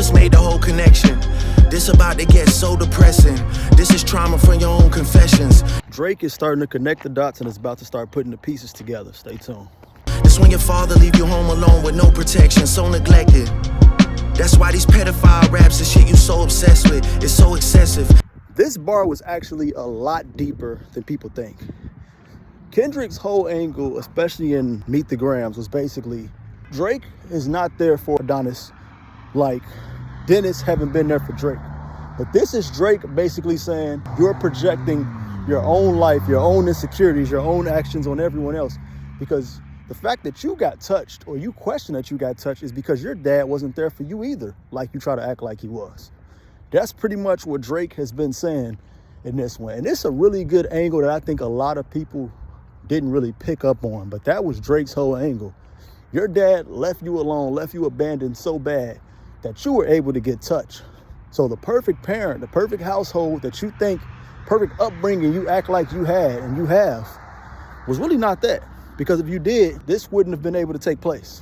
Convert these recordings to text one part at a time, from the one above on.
just made the whole connection. This about to get so depressing. This is trauma from your own confessions. Drake is starting to connect the dots and is about to start putting the pieces together. Stay tuned. This when your father leave you home alone with no protection, so neglected. That's why these pedophile raps and shit you so obsessed with is so excessive. This bar was actually a lot deeper than people think. Kendrick's whole angle, especially in Meet the Grams, was basically Drake is not there for Adonis like Dennis haven't been there for Drake. But this is Drake basically saying you're projecting your own life, your own insecurities, your own actions on everyone else. Because the fact that you got touched or you question that you got touched is because your dad wasn't there for you either, like you try to act like he was. That's pretty much what Drake has been saying in this one. And it's a really good angle that I think a lot of people didn't really pick up on. But that was Drake's whole angle. Your dad left you alone, left you abandoned so bad that you were able to get touched. So the perfect parent, the perfect household that you think, perfect upbringing you act like you had and you have, was really not that. Because if you did, this wouldn't have been able to take place.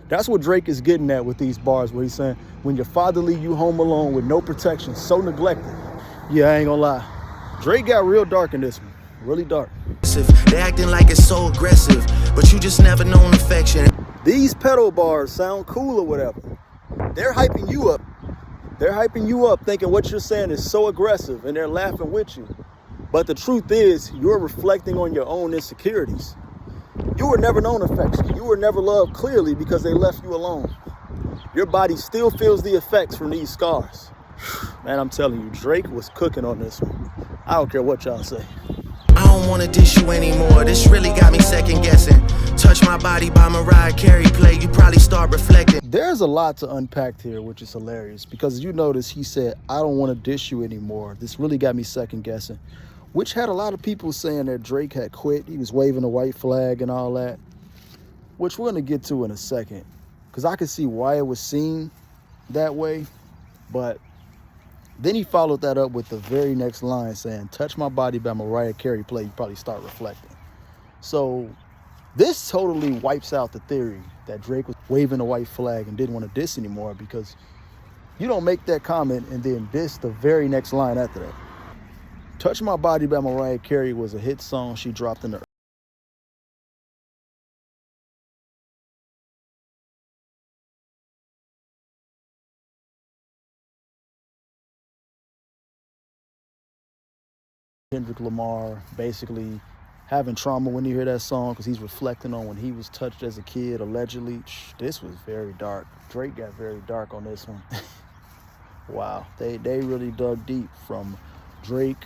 That's what Drake is getting at with these bars, where he's saying, when your father leave you home alone with no protection, so neglected. Yeah, I ain't gonna lie. Drake got real dark in this one, really dark. They acting like it's so aggressive, but you just never known affection. These pedal bars sound cool or whatever. They're hyping you up. They're hyping you up thinking what you're saying is so aggressive and they're laughing with you. But the truth is you're reflecting on your own insecurities. You were never known affection. You were never loved clearly because they left you alone. Your body still feels the effects from these scars. Man, I'm telling you, Drake was cooking on this one. I don't care what y'all say. I don't wanna dish you anymore. This really got me second guessing. Touch My Body by Mariah Carey play, you probably start reflecting. There's a lot to unpack here, which is hilarious, because you notice he said, I don't want to dish you anymore. This really got me second guessing, which had a lot of people saying that Drake had quit. He was waving a white flag and all that, which we're going to get to in a second, because I could see why it was seen that way. But then he followed that up with the very next line saying, Touch My Body by Mariah Carey play, you probably start reflecting. So this totally wipes out the theory that Drake was waving a white flag and didn't want to diss anymore, because you don't make that comment and then diss the very next line after that. Touch My Body by Mariah Carey was a hit song she dropped in the Kendrick Lamar basically having trauma when you hear that song, because he's reflecting on when he was touched as a kid, allegedly. This was very dark. Drake got very dark on this one. Wow, they really dug deep, from Drake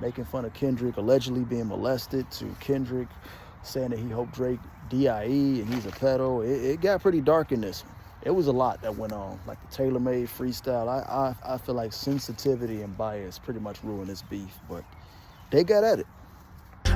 making fun of Kendrick allegedly being molested to Kendrick saying that he hoped Drake DIE and he's a pedo. It got pretty dark in this one. It was a lot that went on, like the tailor-made freestyle. I feel like sensitivity and bias pretty much ruined this beef, but they got at it.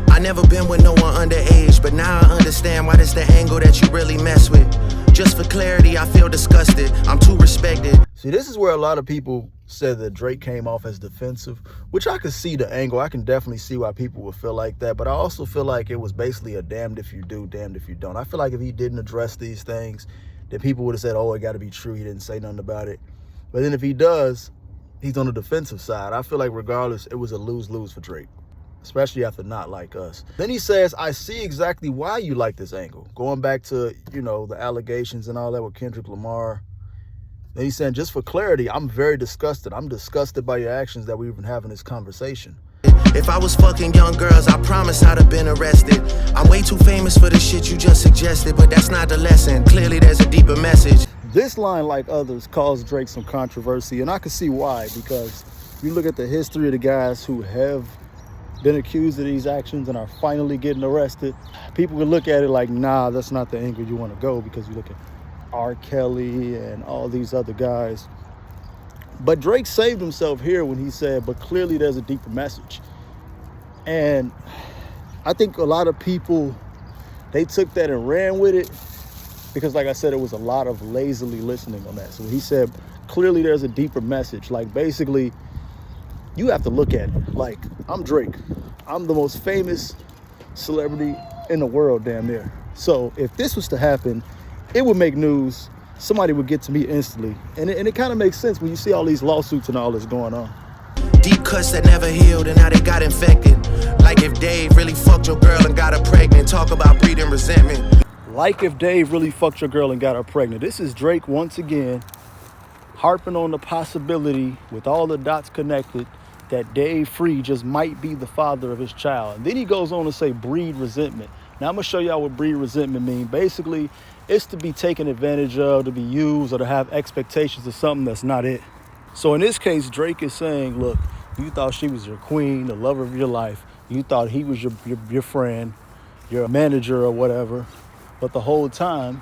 I never been with no one underage, but now I understand why that's the angle that you really mess with. Just for clarity, I feel disgusted. I'm too respected. See, this is where a lot of people said that Drake came off as defensive, which I could see the angle. I can definitely see why people would feel like that, but I also feel like it was basically a damned if you do, damned if you don't. I feel like if he didn't address these things, then people would have said, oh, it got to be true. He didn't say nothing about it. But then if he does, he's on the defensive side. I feel like regardless, it was a lose-lose for Drake, especially after Not Like Us. Then he says, I see exactly why you like this angle. Going back to, you know, the allegations and all that with Kendrick Lamar. Then he's saying, just for clarity, I'm very disgusted. I'm disgusted by your actions that we've been having this conversation. If I was fucking young girls, I promise I'd have been arrested. I'm way too famous for the shit you just suggested, but that's not the lesson. Clearly there's a deeper message. This line, like others, caused Drake some controversy, and I can see why, because you look at the history of the guys who have been accused of these actions and are finally getting arrested. People would look at it like, nah, that's not the angle you want to go, because you look at R. Kelly and all these other guys. But Drake saved himself here when he said, but clearly there's a deeper message. And I think a lot of people, they took that and ran with it, because like I said, it was a lot of lazily listening on that. So he said, clearly there's a deeper message. Like, basically, you have to look at it. Like, I'm Drake. I'm the most famous celebrity in the world, damn near. So if this was to happen, it would make news somebody would get to me instantly. And it kind of makes sense when you see all these lawsuits and all this going on. Deep cuts that never healed and now they got infected. Like if Dave really fucked your girl and got her pregnant. Talk about breeding resentment. Like if Dave really fucked your girl and got her pregnant. This is Drake once again harping on the possibility, with all the dots connected, that Dave Free just might be the father of his child. And then he goes on to say breed resentment. Now I'm gonna show y'all what breed resentment means. Basically, it's to be taken advantage of, to be used, or to have expectations of something that's not it. So in this case, Drake is saying, look, you thought she was your queen, the lover of your life. You thought he was your friend, your manager or whatever. But the whole time,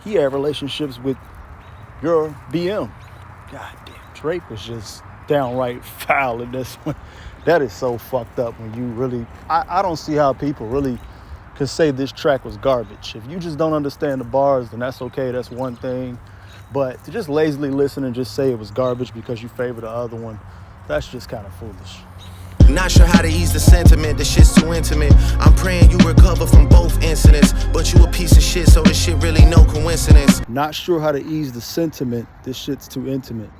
he had relationships with your BM. God damn, Drake was just downright foul in this one. That is so fucked up when you really, I don't see how people really could say this track was garbage. If you just don't understand the bars, then that's okay, that's one thing. But to just lazily listen and just say it was garbage because you favor the other one, that's just kind of foolish. Not sure how to ease the sentiment, the shit's too intimate. I'm praying you recover from both incidents, but you a piece of shit, so this shit really no coincidence. Not sure how to ease the sentiment, this shit's too intimate.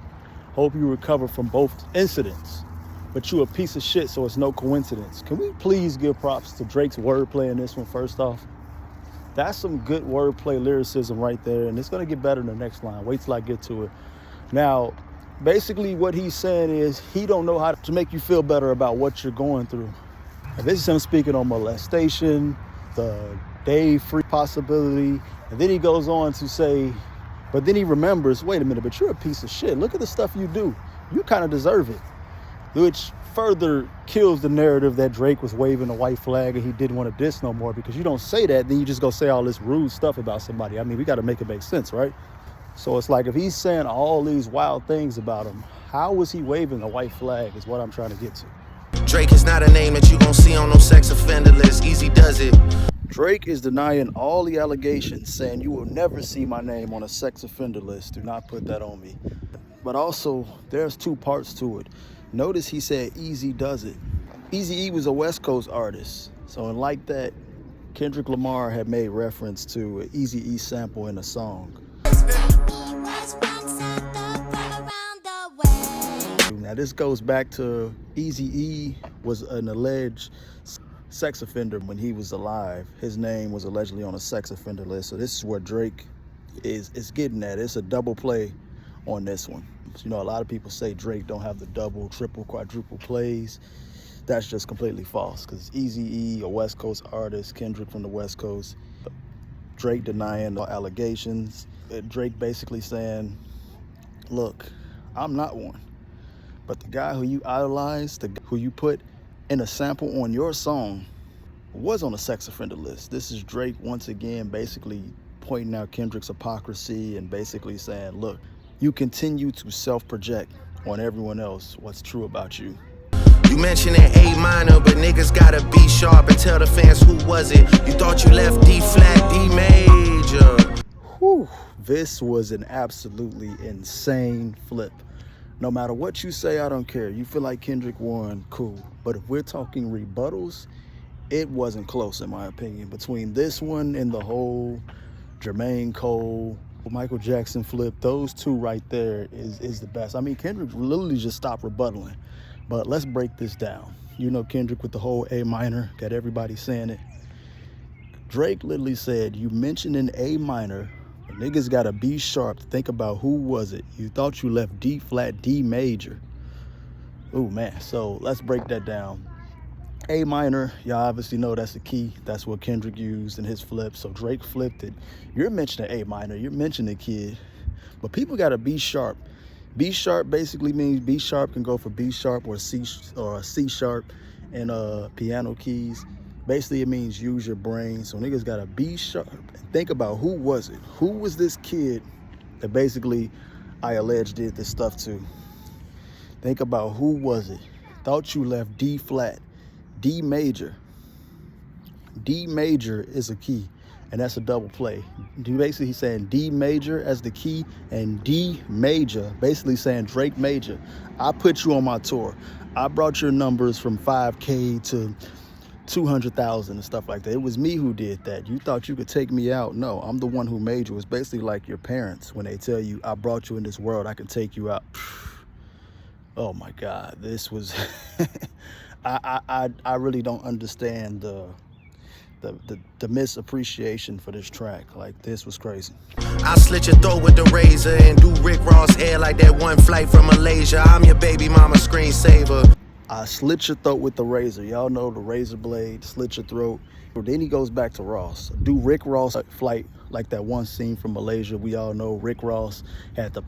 Hope you recover from both incidents, but you a piece of shit, so it's no coincidence. Can we please give props to Drake's wordplay in this one first off? That's some good wordplay lyricism right there, and it's gonna get better in the next line. Wait till I get to it. Now, basically what he's saying is he don't know how to make you feel better about what you're going through. And this is him speaking on molestation, the Dave Free possibility, and then he goes on to say, but then he remembers, wait a minute, but you're a piece of shit. Look at the stuff you do. You kind of deserve it. Which further kills the narrative that Drake was waving a white flag and he didn't want to diss no more, because you don't say that, then you just go say all this rude stuff about somebody. I mean, we got to make it make sense, right? So it's like if he's saying all these wild things about him, how was he waving a white flag is what I'm trying to get to. Drake is not a name that you gon' see on no sex offender list. Easy does it. Drake is denying all the allegations, saying you will never see my name on a sex offender list. Do not put that on me. But also, there's two parts to it. Notice he said Easy does it. Eazy-E was a West Coast artist. So and like that, Kendrick Lamar had made reference to an Eazy-E sample in a song. Now this goes back to Eazy-E was an alleged sex offender when he was alive. His name was allegedly on a sex offender list. So this is where Drake is getting at. It's a double play on this one. You know, a lot of people say Drake don't have the double, triple, quadruple plays. That's just completely false, because Eazy-E, a West Coast artist, Kendrick from the West Coast, Drake denying the allegations. Drake basically saying, look, I'm not one. But the guy who you idolize, who you put in a sample on your song, was on a sex offender list. This is Drake once again basically pointing out Kendrick's hypocrisy and basically saying, look, you continue to self-project on everyone else what's true about you. You mentioned an A minor, but niggas gotta be sharp and tell the fans who was it. You thought you left D flat, D major. Whew, this was an absolutely insane flip. No matter what you say, I don't care. You feel like Kendrick won, cool. But if we're talking rebuttals, it wasn't close in my opinion. Between this one and the whole Jermaine Cole, Michael Jackson flip, those two right there is the best. I mean, Kendrick literally just stopped rebuttaling. But let's break this down. You know, Kendrick with the whole A minor, got everybody saying it. Drake literally said, you mentioned an A minor, but niggas gotta be sharp to think about who was it. You thought you left D flat, D major. Ooh, man, so let's break that down. A minor, y'all obviously know that's the key. That's what Kendrick used in his flip. So Drake flipped it. You're mentioning A minor, you're mentioning the kid, but people gotta be sharp. B sharp basically means B sharp can go for B sharp or C sharp and piano keys. Basically, it means use your brain. So niggas gotta be sharp and think about who was it? Who was this kid that basically I allege did this stuff to? Think about who was it? Thought you left D flat, D major. D major is a key, and that's a double play. Basically, he's saying D major as the key and D major, basically saying Drake major. I put you on my tour. I brought your numbers from 5K to 200,000 and stuff like that. It was me who did that. You thought you could take me out? No, I'm the one who made you. It's basically like your parents when they tell you, I brought you in this world, I can take you out. Oh my God, this was I really don't understand the misappreciation for this track. Like, this was crazy. I slit your throat with the razor and do Rick Ross hair like that one flight from Malaysia. I'm your baby mama screensaver. I slit your throat with the razor. Y'all know the razor blade, slit your throat. But then he goes back to Ross. Do Rick Ross flight like that one scene from Malaysia. We all know Rick Ross had the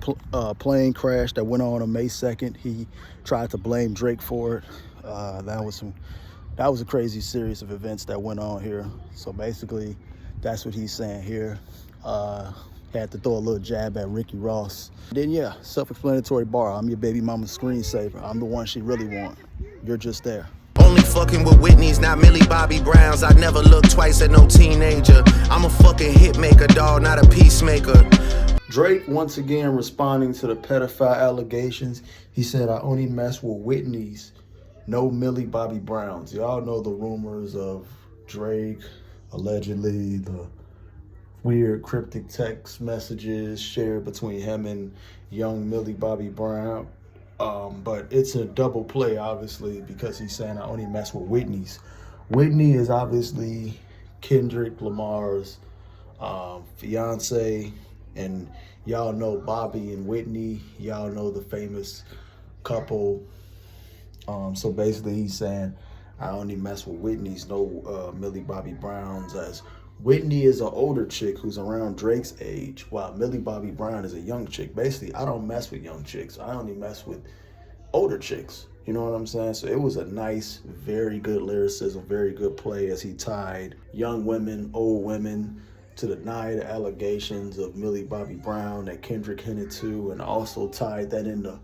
plane crash that went on May 2nd. He tried to blame Drake for it. That was a crazy series of events that went on here. So basically, that's what he's saying here. Had to throw a little jab at Ricky Ross. Then yeah, self-explanatory bar. I'm your baby mama's screensaver. I'm the one she really want. You're just there. Only fucking with Whitney's, not Millie Bobby Browns. I never look twice at no teenager. I'm a fucking hit maker, dawg, not a peacemaker. Drake once again responding to the pedophile allegations. He said, I only mess with Whitney's, no Millie Bobby Browns. Y'all know the rumors of Drake, allegedly, the weird cryptic text messages shared between him and young Millie Bobby Brown. But it's a double play, obviously, because he's saying I only mess with Whitney's. Whitney is obviously Kendrick Lamar's fiance, and y'all know Bobby and Whitney. Y'all know the famous couple. So basically he's saying I only mess with Whitney's, no Millie Bobby Browns, as Whitney is an older chick who's around Drake's age, while Millie Bobby Brown is a young chick. Basically, I don't mess with young chicks. I only mess with older chicks. You know what I'm saying? So it was a nice, very good lyricism, very good play as he tied young women, old women, to deny the allegations of Millie Bobby Brown that Kendrick hinted to, and also tied that into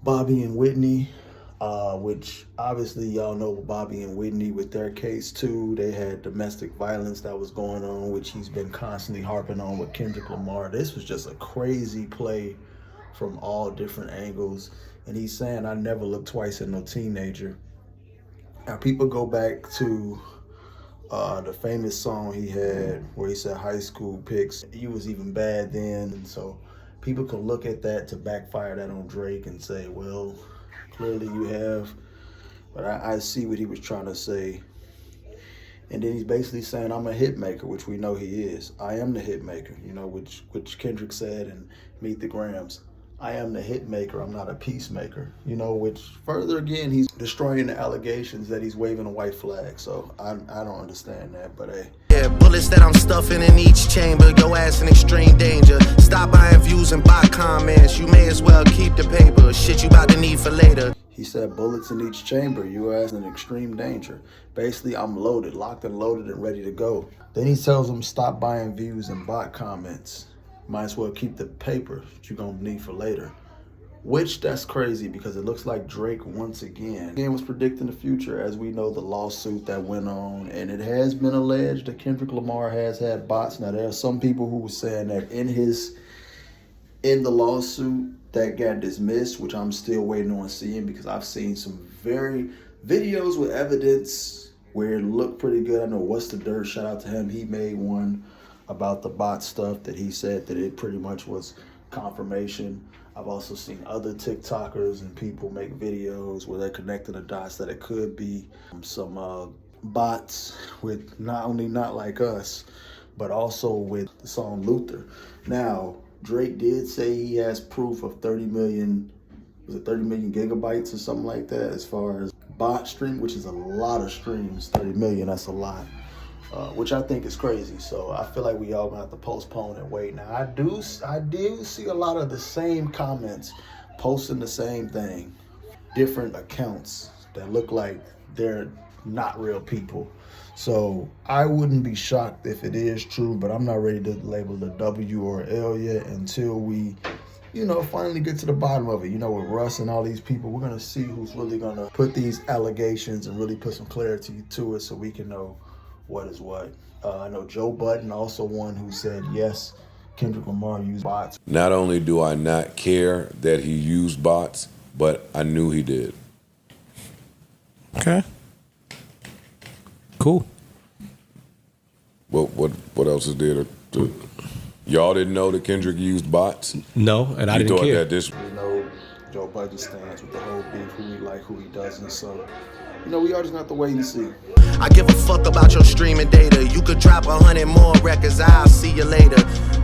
Bobby and Whitney. Which obviously y'all know Bobby and Whitney with their case too. They had domestic violence that was going on, which he's been constantly harping on with Kendrick Lamar. This was just a crazy play from all different angles. And he's saying, I never looked twice at no teenager. Now people go back to the famous song he had where he said high school pics. You was even bad then. And so people can look at that to backfire that on Drake and say, well, clearly you have, but I see what he was trying to say. And then he's basically saying, I'm a hit maker, which we know he is. I am the hit maker, you know, which Kendrick said in Meet the Grams. I am the hit maker, I'm not a peacemaker. You know, which further again, he's destroying the allegations that he's waving a white flag. So I don't understand that, but hey. Yeah, bullets that I'm stuffing in each chamber. Your ass in extreme danger. Stop buying views and buy comments. You may as well keep the paper. Shit you about to need for later. He said bullets in each chamber. You ass in extreme danger. Basically, I'm loaded, locked and loaded and ready to go. Then he tells him stop buying views and bot comments. Might as well keep the paper that you're gonna need for later. Which, that's crazy because it looks like Drake once again was predicting the future, as we know the lawsuit that went on, and it has been alleged that Kendrick Lamar has had bots. Now there are some people who were saying that in the lawsuit that got dismissed, which I'm still waiting on seeing because I've seen some very videos with evidence where it looked pretty good. I know What's the Dirt, shout out to him. He made one about the bot stuff that he said that it pretty much was confirmation. I've also seen other TikTokers and people make videos where they're connecting the dots that it could be some bots with not like us, but also with the song Luther. Now, Drake did say he has proof of 30 million gigabytes or something like that as far as bot stream, which is a lot of streams. 30 million, that's a lot. Which I think is crazy. So I feel like we all gonna have to postpone and wait. Now I do see a lot of the same comments posting the same thing, different accounts that look like they're not real people. So I wouldn't be shocked if it is true, but I'm not ready to label the W or L yet until we, finally get to the bottom of it. With Russ and all these people, we're gonna see who's really gonna put these allegations and really put some clarity to it so we can know what is what. I know Joe Budden, also one who said, yes, Kendrick Lamar used bots. Not only do I not care that he used bots, but I knew he did. Okay. Cool. What else is there to y'all didn't know that Kendrick used bots? No, and I didn't care. That this You know, Joe Budden stands with the whole beef, who he like, who he doesn't. So, you know, we all just have to wait and see. I give a fuck about your streaming data. You could drop 100 more records, I'll see you later.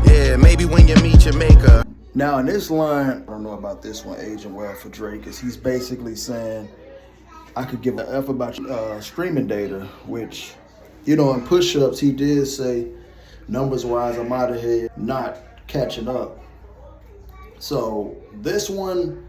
Yeah, maybe when you meet your maker. Now, in this line, I don't know about this one, aging well for Drake, is he's basically saying, I could give an F about streaming data, which, you know, in push-ups, he did say, numbers-wise, I'm out of here, not catching up. So this one,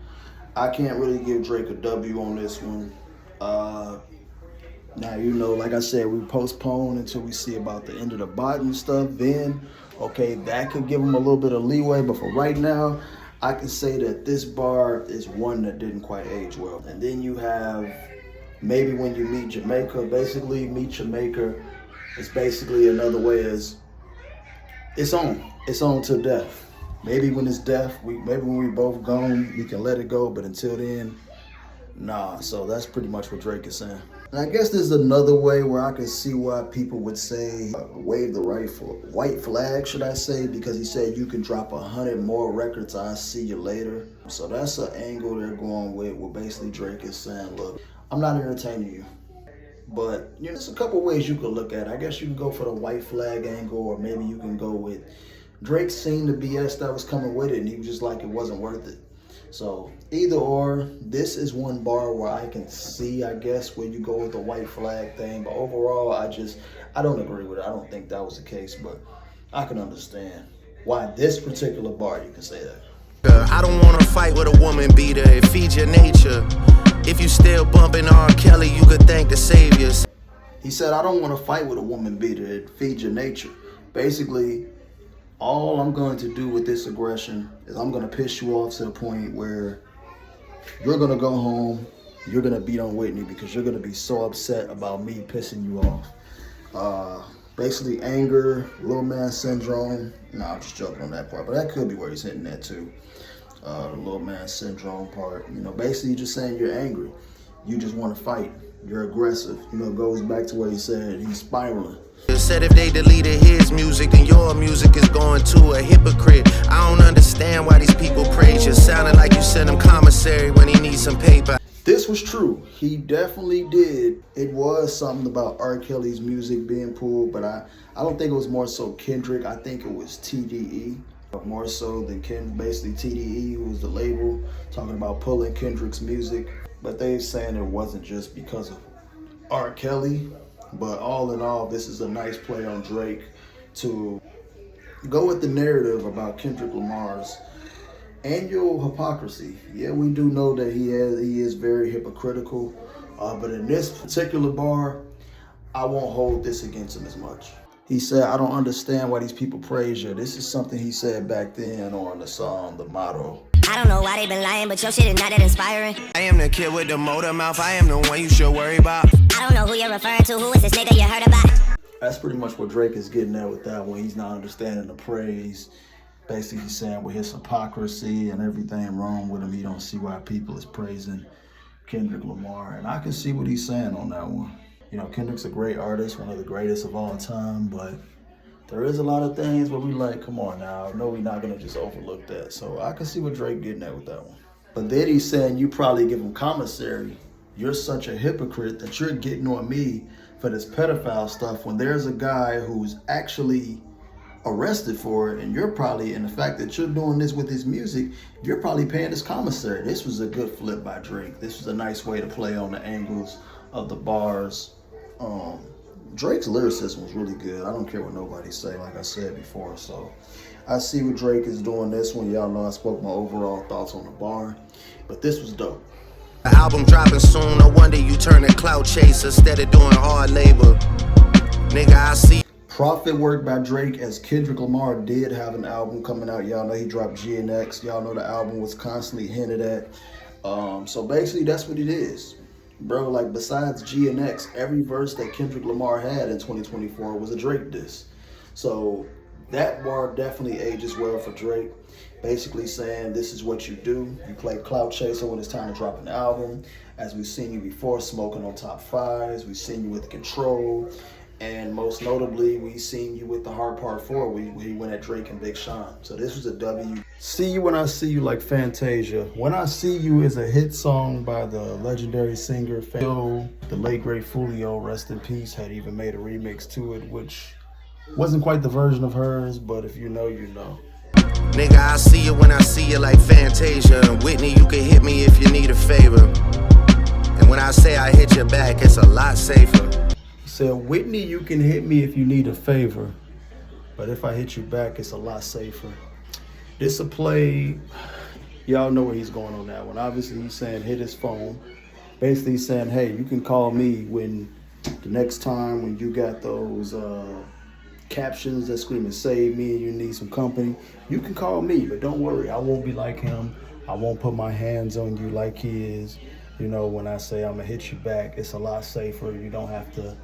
I can't really give Drake a W on this one. Now, you know, like I said, we postpone until we see about the end of the bot and stuff. Then, okay, that could give him a little bit of leeway. But for right now, I can say that this bar is one that didn't quite age well. And then you have maybe when you meet Jamaica, basically meet your maker. It's basically another way is it's on to death. Maybe when it's death, maybe when we both gone, we can let it go. But until then, nah. So that's pretty much what Drake is saying. And I guess there's another way where I can see why people would say wave the white flag, should I say, because he said you can drop 100 more records, I'll see you later. So that's an angle they're going with where basically Drake is saying, look, I'm not entertaining you. But you know, there's a couple ways you could look at it. I guess you can go for the white flag angle, or maybe you can go with Drake seen the BS that was coming with it and he was just like, it wasn't worth it. So either or, this is one bar where I can see, I guess, where you go with the white flag thing. But overall, I don't agree with it. I don't think that was the case, but I can understand why this particular bar, you can say that. I don't wanna fight with a woman beater, it feeds your nature. If you still bumping R. Kelly, you could thank the saviors. He said, I don't want to fight with a woman beater, it feeds your nature. Basically, all I'm going to do with this aggression is I'm going to piss you off to the point where you're going to go home, you're going to beat on Whitney because you're going to be so upset about me pissing you off. Basically, anger, little man syndrome. No, I'm just joking on that part, but that could be where he's hitting that too. The little man syndrome part. You know, basically just saying you're angry. You just want to fight. You're aggressive. You know, it goes back to what he said. He's spiraling. Said if they deleted his music, then your music is going to a hypocrite. I don't understand why these people praise you. Sounding like you sent him commissary when he needs some paper. This was true. He definitely did. It was something about R. Kelly's music being pulled, but I don't think it was more so Kendrick. I think it was TDE. More so than basically TDE, who was the label, talking about pulling Kendrick's music. But they saying it wasn't just because of R. Kelly. But all in all, this is a nice play on Drake to go with the narrative about Kendrick Lamar's annual hypocrisy. Yeah, we do know that he is very hypocritical. But in this particular bar, I won't hold this against him as much. He said, I don't understand why these people praise you. This is something he said back then on the song, The Motto. I don't know why they been lying, but your shit is not that inspiring. I am the kid with the motor mouth. I am the one you should worry about. I don't know who you're referring to. Who is this nigga you heard about? That's pretty much what Drake is getting at with that one. He's not understanding the praise. Basically he's saying with his hypocrisy and everything wrong with him, he don't see why people is praising Kendrick Lamar. And I can see what he's saying on that one. You know, Kendrick's a great artist, one of the greatest of all time, but there is a lot of things where we like, come on now, no, we're not going to just overlook that. So I can see what Drake getting at with that one. But then he's saying you probably give him commissary. You're such a hypocrite that you're getting on me for this pedophile stuff when there's a guy who's actually arrested for it, and you're probably, and the fact that you're doing this with his music, you're probably paying his commissary. This was a good flip by Drake. This was a nice way to play on the angles of the bars. Drake's lyricism was really good. I don't care what nobody say, like I said before. So I see what Drake is doing this one. Y'all know I spoke my overall thoughts on the bar, but this was dope. The album dropping soon. No wonder you turn a clout chaser instead of doing hard labor. Nigga, I see. Profit work by Drake, as Kendrick Lamar did have an album coming out. Y'all know he dropped GNX. Y'all know the album was constantly hinted at. So basically that's what it is. Bro, like besides GNX, every verse that Kendrick Lamar had in 2024 was a Drake diss. So that bar definitely ages well for Drake. basically saying this is what you do. You play clout chaser when it's time to drop an album. As we've seen you before, smoking on top fives. We've seen you with Control. And most notably, we've seen you with the Hard Part 4 where you went at Drake and Big Sean. So this was a W. See You When I See You, like Fantasia. When I See You is a hit song by the legendary singer Phil. The late great Fulio, rest in peace, had even made a remix to it, which wasn't quite the version of hers, but if you know, you know. Nigga, I see you when I see you like Fantasia. And Whitney, you can hit me if you need a favor. And when I say I hit your back, it's a lot safer. Said, Whitney, you can hit me if you need a favor, but if I hit you back, it's a lot safer. This a play, y'all know where he's going on that one. Obviously, he's saying hit his phone. Basically, he's saying, hey, you can call me when the next time when you got those captions that screaming save me and you need some company, you can call me, but don't worry, I won't be like him. I won't put my hands on you like he is. You know, when I say I'm gonna hit you back, it's a lot safer. You don't have to,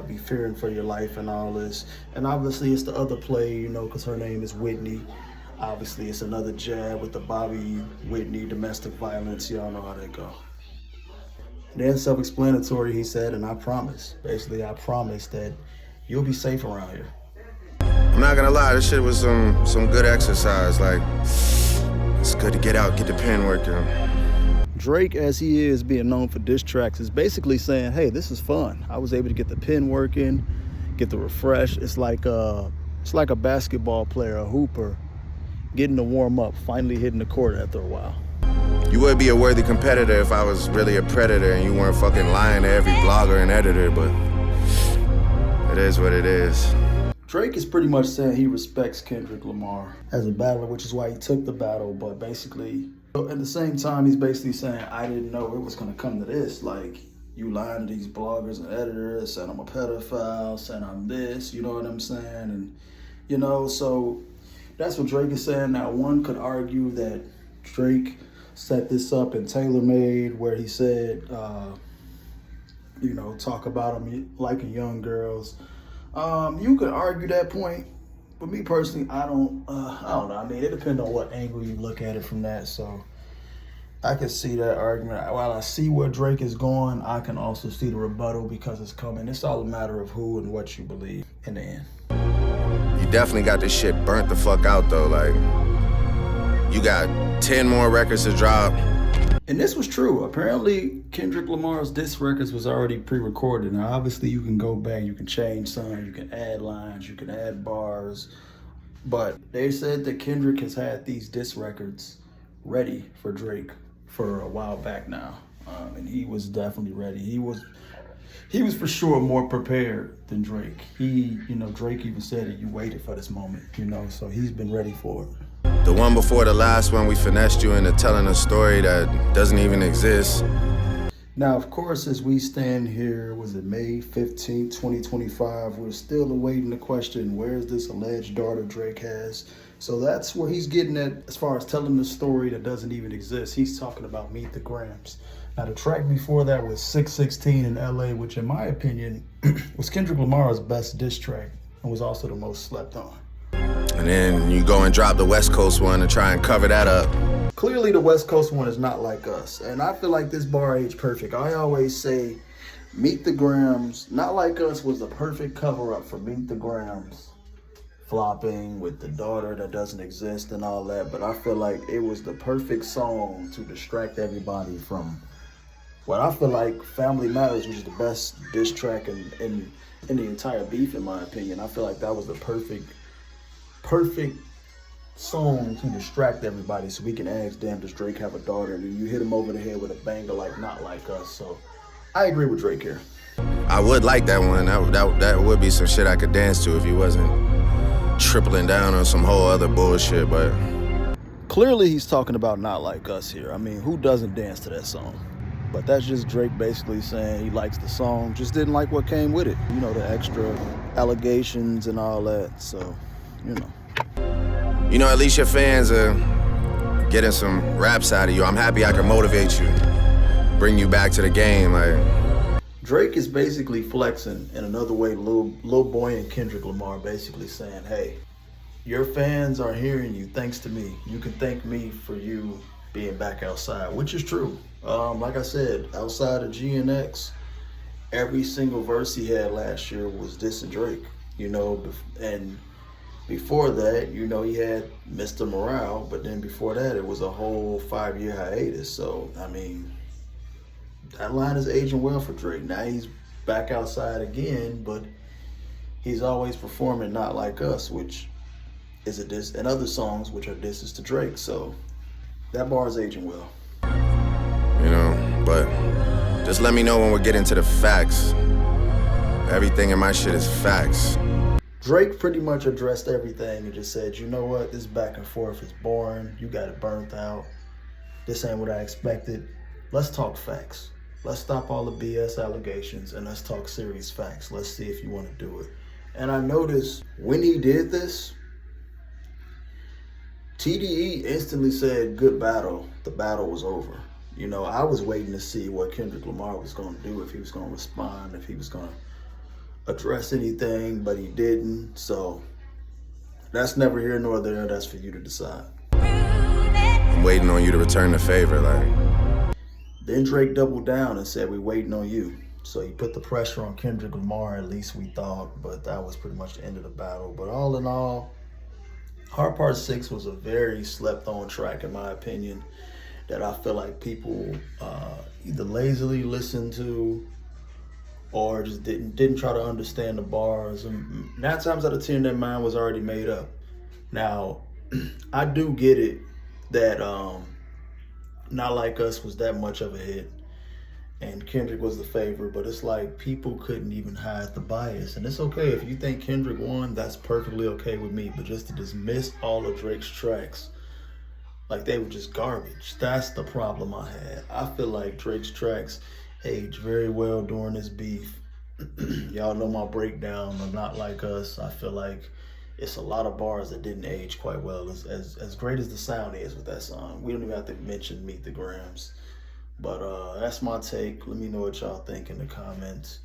be fearing for your life and all this. And obviously it's the other play, because her name is Whitney. Obviously it's another jab with the Bobby Whitney domestic violence. Y'all know how that go. Then self-explanatory, he said, and I promise. Basically, I promise that you'll be safe around here. I'm not gonna lie, this shit was some good exercise. Like, it's good to get out, get the pen working. Drake, as he is being known for diss tracks, is basically saying, hey, this is fun. I was able to get the pen working, get the refresh. It's like a basketball player, a hooper, getting to warm up, finally hitting the court after a while. You would be a worthy competitor if I was really a predator and you weren't fucking lying to every blogger and editor, but it is what it is. Drake is pretty much saying he respects Kendrick Lamar as a battler, which is why he took the battle, but basically, at the same time, he's basically saying, I didn't know it was going to come to this. Like, you lying to these bloggers and editors, saying I'm a pedophile, saying I'm this, you know what I'm saying? And, so that's what Drake is saying. Now, one could argue that Drake set this up and tailor-made where he said, talk about him liking young girls. You could argue that point. But me personally, I don't know. I mean, it depends on what angle you look at it from that. So I can see that argument. While I see where Drake is going, I can also see the rebuttal because it's coming. It's all a matter of who and what you believe in the end. You definitely got this shit burnt the fuck out, though. Like, you got 10 more records to drop. And this was true. Apparently, Kendrick Lamar's diss records was already pre-recorded. Now, obviously, you can go back, you can change some, you can add lines, you can add bars. But they said that Kendrick has had these diss records ready for Drake for a while back now. And he was definitely ready. He was for sure more prepared than Drake. Drake even said that you waited for this moment, so he's been ready for it. The one before the last one, we finessed you into telling a story that doesn't even exist. Now, of course, as we stand here, was it May 15th, 2025, we're still awaiting the question, where's this alleged daughter Drake has? So that's where he's getting at as far as telling the story that doesn't even exist. He's talking about Meet the Grams. Now, the track before that was 616 in LA, which in my opinion was Kendrick Lamar's best diss track and was also the most slept on. And then you go and drop the West Coast one and try and cover that up. Clearly the West Coast one is not like us. And I feel like this bar aged perfect. I always say Meet the Grams, Not Like Us was the perfect cover up for Meet the Grams. Flopping with the daughter that doesn't exist and all that. But I feel like it was the perfect song to distract everybody from what I feel like Family Matters, which is the best diss track in the entire beef, in my opinion. I feel like that was the perfect song to distract everybody so we can ask, damn, does Drake have a daughter? And then you hit him over the head with a banger like Not Like Us. So I agree with Drake here. I would like that one. That would be some shit I could dance to if he wasn't tripling down on some whole other bullshit, but clearly he's talking about Not Like Us here. I mean, who doesn't dance to that song? But that's just Drake basically saying he likes the song, just didn't like what came with it. The extra allegations and all that. So, at least your fans are getting some raps out of you. I'm happy I can motivate you, bring you back to the game. Like, Drake is basically flexing in another way. Lil Boy and Kendrick Lamar basically saying, hey, your fans are hearing you thanks to me. You can thank me for you being back outside, which is true. Like I said, outside of GNX, every single verse he had last year was dissing Drake, and before that, he had Mr. Morale, but then before that, it was a whole 5-year hiatus. So, I mean, that line is aging well for Drake. Now he's back outside again, but he's always performing Not Like Us, which is a diss, and other songs which are disses to Drake. So that bar is aging well. But just let me know when we're getting to the facts. Everything in my shit is facts. Drake pretty much addressed everything and just said, you know what, this back and forth is boring. You got it burnt out. This ain't what I expected. Let's talk facts. Let's stop all the BS allegations and let's talk serious facts. Let's see if you want to do it. And I noticed when he did this, TDE instantly said, good battle. The battle was over. I was waiting to see what Kendrick Lamar was going to do, if he was going to respond, if he was going to address anything, but he didn't. So that's never here nor there. That's for you to decide. I'm waiting on you to return the favor, Then Drake doubled down and said, we waiting on you. So he put the pressure on Kendrick Lamar, at least we thought, but that was pretty much the end of the battle. But all in all, Hard Part 6 was a very slept on track, in my opinion, that I feel like people either lazily listened to or just didn't try to understand the bars. And 9 times out of 10, their mind was already made up. Now, I do get it that Not Like Us was that much of a hit and Kendrick was the favorite, but it's like people couldn't even hide the bias. And it's okay if you think Kendrick won, that's perfectly okay with me. But just to dismiss all of Drake's tracks like they were just garbage, that's the problem I had. I feel like Drake's tracks aged very well during this beef. Y'all know my breakdown of Not Like Us. I feel like it's a lot of bars that didn't age quite well. As great as the sound is with that song, we don't even have to mention Meet the Grams. But that's my take. Let me know what y'all think in the comments.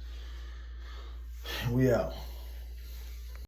We out.